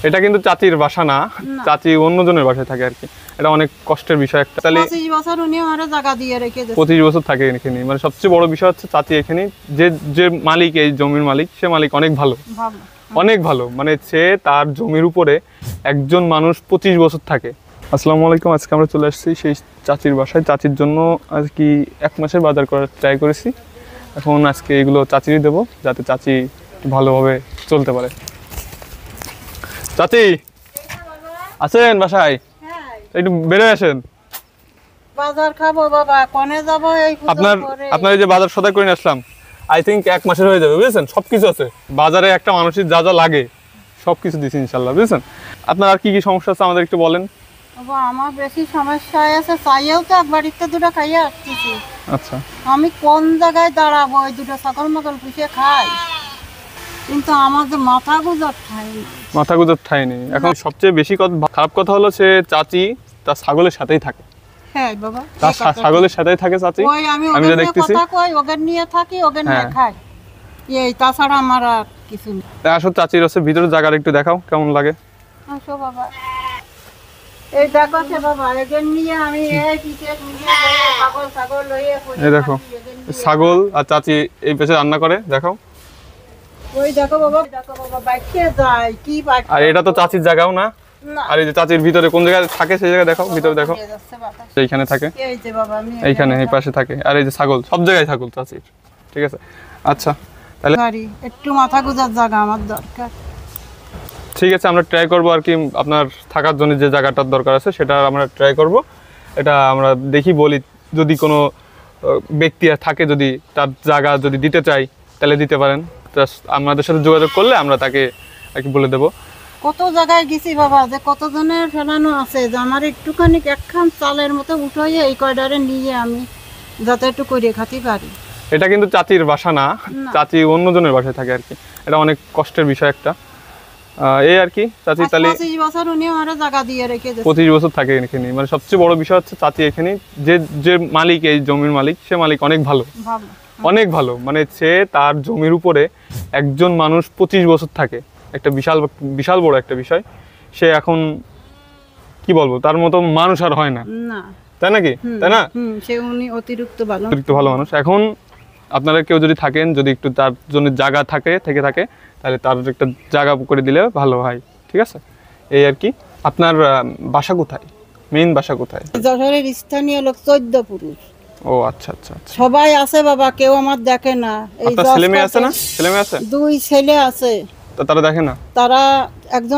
এটা কিন্তু চাচির বাসা না, চাচি অন্যজনের বাসায় থাকে আর কি। এটা অনেক কষ্টের বিষয় একটা। তাহলে 25 বছর উনি আমারে জায়গা দিয়ে রেখে দিয়েছে। 25 বছর থাকে এখানে। মানে সবচেয়ে বড় বিষয় হচ্ছে চাচি এখানে যে মালিক, এই জমির মালিক, সে মালিক অনেক ভালো, অনেক ভালো। মানে সে তার জমির উপরে একজন মানুষ 25 বছর থাকে। আসসালামু আলাইকুম। আজকে আমরা চলে আসছি সেই চাচির বাসায়। চাচির জন্য আজ কি 1 মাসের বাজার করার ট্রাই করেছি। এখন আজকে এগুলো চাচিরই দেবো, যাতে চাচি ভালোভাবে চলতে পারে। চাচি আছেন আপনার? একটু বেরোয় আসেন। বাজার খাবো বাবা, কোনে যাব? এই আপনার এই যে বাজার সদাই করে নিয়ে আসলাম, আই থিঙ্ক 1 মাসের হয়ে যাবে, বুঝেছেন? সবকিছু আছে বাজারে, একটা মানুষের যা যা লাগে সবকিছু দিচ্ছি ইনশাল্লাহ, বুঝেছেন? আপনার আর কি কি সমস্যা আছে আমাদের একটু বলেন। বাবা আমার বেশি সমস্যা আছে, চাইও তো এক বাড়িতে দুটো খাইয়ে আসতেছি। আচ্ছা, আমি কোন জায়গায় দাঁড়াবো? ওই দুটো ছাগল মাগল পুষে খাই, কিন্তু আমার যে মাথা গুজার ঠাই নেই। এখন সবচেয়ে বেশি খারাপ কথা হলো, সে চাচি তার ছাগলের সাথেই থাকে। হ্যাঁ বাবা, তার ছাগলের সাথেই থাকে চাচি। আমি যা দেখতেছি ওগের নিয়ে থাকি, ওগের নিয়ে খাই, এই তাছাড়া আমার আর কিছু নেই। আসো চাচির হচ্ছে ভিতরে জায়গাটা একটু দেখাও কেমন লাগে। আসো বাবা, এই দেখো সে বাবা, এগের নিয়ে আমি এই পিছে ছাগল লইয়ে এই দেখো ছাগল, আর চাচি এই পেছনে রান্না করে, দেখো। ওই দেখো বাবা, বাইকে যায় কি বাইক। আর এটা তো চাচির জায়গাও না। আর এই যে চাচির ভিতরে কোন জায়গায় থাকে সেই জায়গায় দেখাও, ভিতরে দেখো। এইখানে থাকে, এই যে বাবা আমি এইখানে এই পাশে থাকে। আর এই যে ছাগল, সব জায়গায় ছাগল চাচির, ঠিক আছে? আচ্ছা তাহলে একটু মাথা গুজার জায়গা আমার দরকার। ঠিক আছে, আমরা ট্রাই করব আর কি। আপনার থাকার জন্য যে জায়গাটার দরকার আছে সেটা আমরা ট্রাই করব। এটা আমরা দেখি, বলি যদি কোনো ব্যক্তি থাকে, যদি তার জায়গা যদি দিতে চাই তাহলে দিতে পারেন। আমাদের সাথে যোগাযোগ করলে আমরা তাকে আর কি বলে দেবো। কত জায়গায় গেছি বাবা, যে কতজনের ফেলানো আছে, যে আমার একটুখানি একখান চালের মতো উঠাইয়ে এই কয়ডারে নিয়ে আমি যাতে একটু করে খাতে পারি। এটা কিন্তু চাচির বাসা না, চাচি অন্যজনের বাসায় থাকে আর কি। এটা অনেক কষ্টের বিষয় একটা, এই আর কি। চাচি তাহলে 25 বছর উনি আমারে জায়গা দিয়ে রেখে দিয়েছে। 25 বছর থাকে এখানে। মানে সবচেয়ে বড় বিষয় হচ্ছে চাচি এখানে যে মালিক, এই জমির মালিক, সে মালিক অনেক ভালো, অনেক ভালো। মানে সে তার জমির উপরে একজন মানুষ 25 বছর থাকে, একটা বিশাল বিশাল বড় একটা বিষয়। সে এখন কি বলবো, তার মতো মানুষ আর হয় না, তাই নাকি? তাই না? সে উনি অতিরিক্ত ভালো মানুষ। এখন আপনারা কেউ যদি থাকেন, যদি একটু তার জন্য জায়গা থাকে তাহলে তার একটা জায়গা করে দিলে ভালো হয়, ঠিক আছে? এই আর কি। আপনার বাসা কোথায়, মেইন বাসা কোথায়? যশোরের স্থানীয় লোক 14 পুরুষ। ও আচ্ছা আচ্ছা আচ্ছা। সবাই আছে বাবা, কেউ আমার দেখে না। এই ছেলে মেয়ে আছে না? ছেলে মেয়ে আছে? 2 ছেলে আছে। তারা দেখে না? তারা একজন